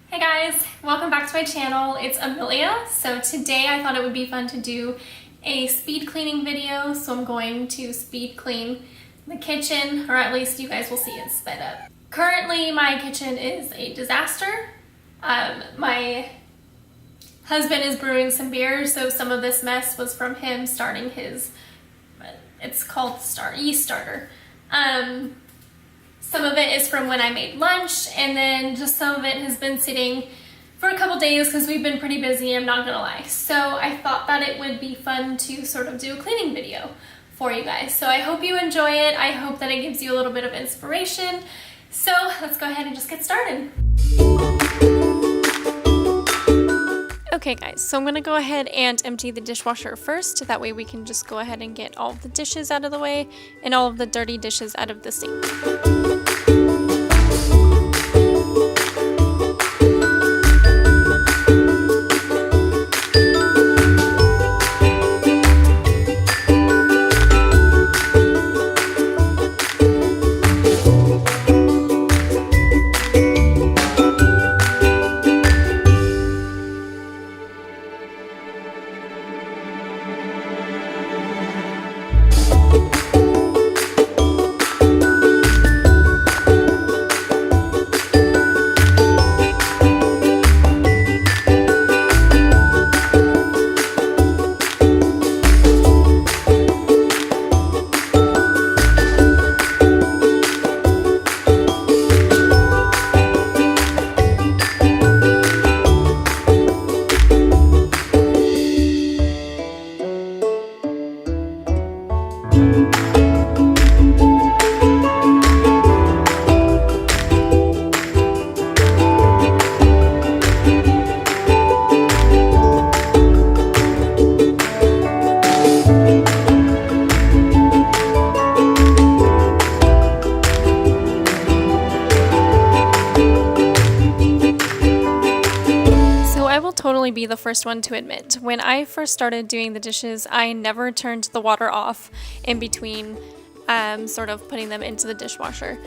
Hey guys, welcome back to my channel. It's Amelia. So today I thought it would be fun to do a speed cleaning video. So I'm going to speed clean the kitchen, or at least you guys will see it sped up. Currently my kitchen is a disaster. My husband is brewing some beer, so some of this mess was from him starting his, it's called yeast starter. Some of it is from when I made lunch, and then just some of it has been sitting for a couple days because we've been pretty busy, I'm not gonna lie. So I thought that it would be fun to sort of do a cleaning video for you guys. So I hope you enjoy it. I hope that it gives you a little bit of inspiration. So let's go ahead and just get started. Okay guys, so I'm gonna go ahead and empty the dishwasher first. That way we can just go ahead and get all of the dishes out of the way and all of the dirty dishes out of the sink. Totally be the first one to admit, when I first started doing the dishes, I never turned the water off in between sort of putting them into the dishwasher.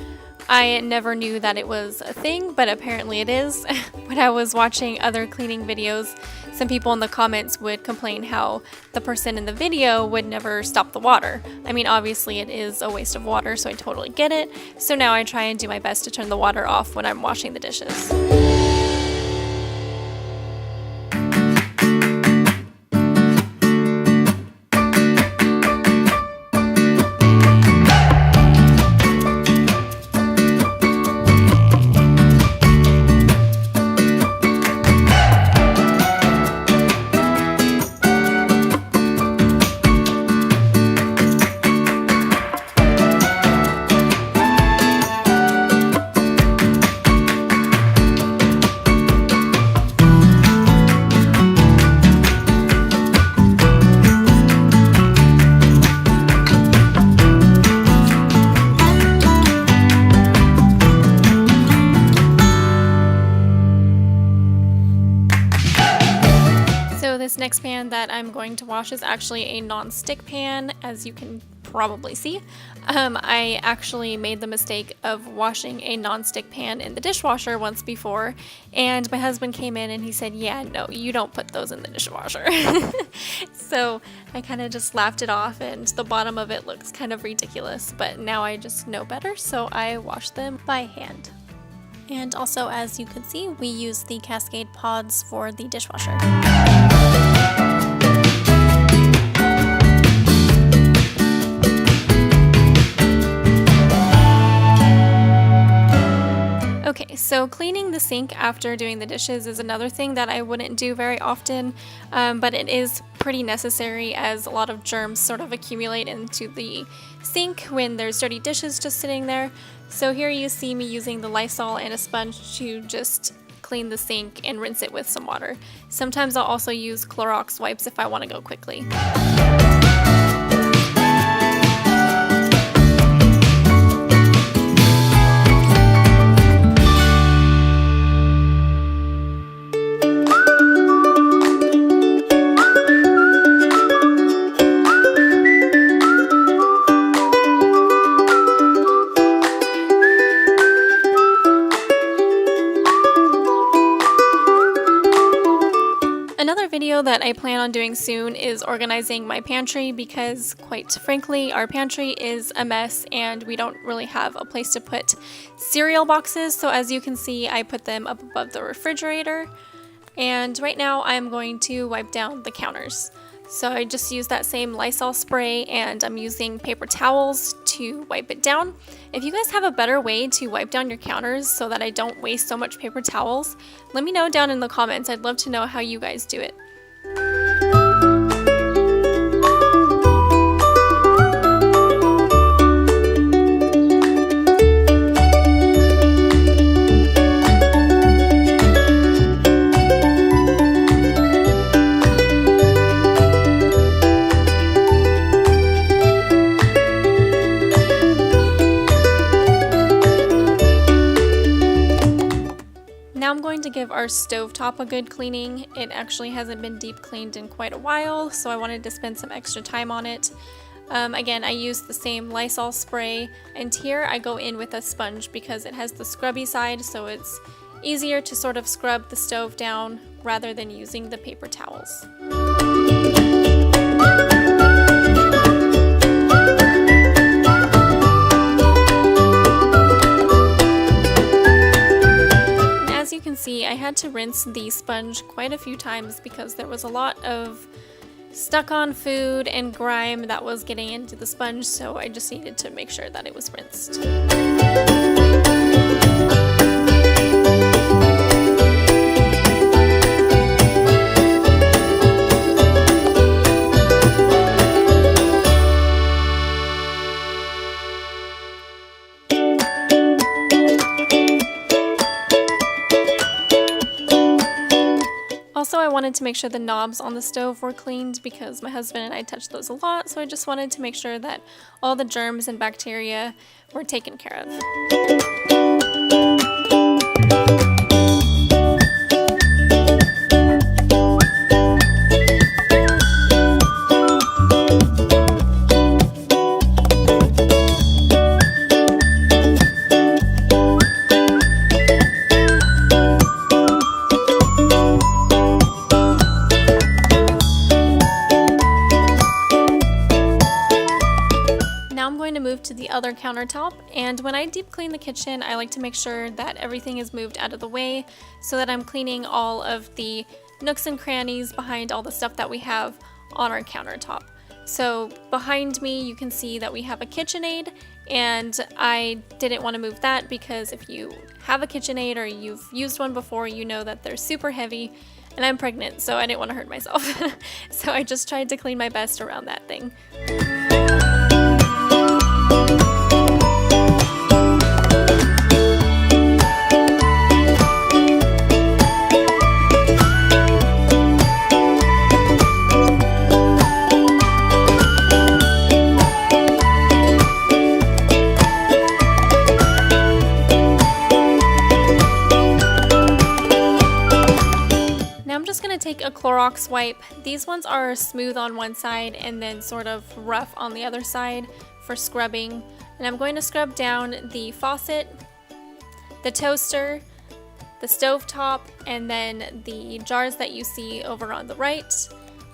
I never knew that it was a thing, but apparently it is. When I was watching other cleaning videos, some people in the comments would complain how the person in the video would never stop the water. I mean, obviously it is a waste of water, so I totally get it. So now I try and do my best to turn the water off when I'm washing the dishes. This next pan that I'm going to wash is actually a non-stick pan, as you can probably see. I actually made the mistake of washing a non-stick pan in the dishwasher once before, and my husband came in and he said, yeah, no, you don't put those in the dishwasher. So I kind of just laughed it off, and the bottom of it looks kind of ridiculous, but now I just know better, so I wash them by hand. And also, as you can see, we use the Cascade pods for the dishwasher. Okay, so cleaning the sink after doing the dishes is another thing that I wouldn't do very often, but it is pretty necessary as a lot of germs sort of accumulate into the sink when there's dirty dishes just sitting there. So here you see me using the Lysol and a sponge to just clean the sink and rinse it with some water. Sometimes I'll also use Clorox wipes if I want to go quickly. video that I plan on doing soon is organizing my pantry because, quite frankly, our pantry is a mess and we don't really have a place to put cereal boxes. So as you can see, I put them up above the refrigerator. And right now I'm going to wipe down the counters. So I just used that same Lysol spray and I'm using paper towels to wipe it down. If you guys have a better way to wipe down your counters so that I don't waste so much paper towels, let me know down in the comments. I'd love to know how you guys do it. Now I'm going to give our stovetop a good cleaning. It actually hasn't been deep cleaned in quite a while, so I wanted to spend some extra time on it. Again, I used the same Lysol spray, and here I go in with a sponge because it has the scrubby side, so it's easier to sort of scrub the stove down rather than using the paper towels. See, I had to rinse the sponge quite a few times because there was a lot of stuck on food and grime that was getting into the sponge, so I just needed to make sure that it was rinsed. Also, I wanted to make sure the knobs on the stove were cleaned because my husband and I touch those a lot, so I just wanted to make sure that all the germs and bacteria were taken care of. To the other countertop, and when I deep clean the kitchen, I like to make sure that everything is moved out of the way so that I'm cleaning all of the nooks and crannies behind all the stuff that we have on our countertop. So behind me you can see that we have a KitchenAid, and I didn't want to move that because if you have a KitchenAid or you've used one before, you know that they're super heavy, and I'm pregnant, so I didn't want to hurt myself. So I just tried to clean my best around that thing. Take a Clorox wipe. These ones are smooth on one side and then sort of rough on the other side for scrubbing. And I'm going to scrub down the faucet, the toaster, the stovetop, and then the jars that you see over on the right.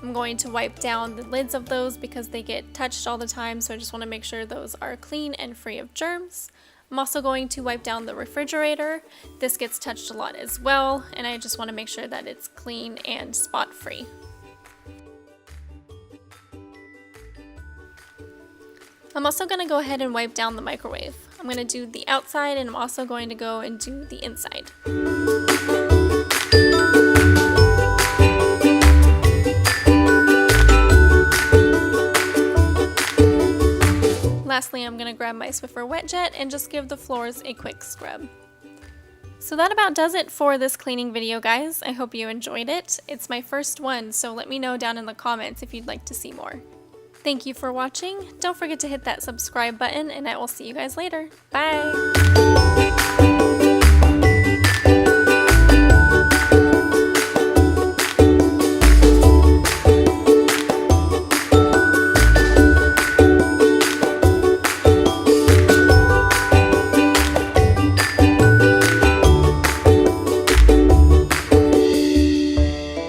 I'm going to wipe down the lids of those because they get touched all the time, so I just want to make sure those are clean and free of germs. I'm also going to wipe down the refrigerator. This gets touched a lot as well, and I just want to make sure that it's clean and spot free. I'm also going to go ahead and wipe down the microwave. I'm going to do the outside, and I'm also going to go and do the inside. Lastly, I'm going to grab my Swiffer Wet Jet and just give the floors a quick scrub. So that about does it for this cleaning video, guys. I hope you enjoyed it. It's my first one, so let me know down in the comments if you'd like to see more. Thank you for watching. Don't forget to hit that subscribe button, and I will see you guys later. Bye!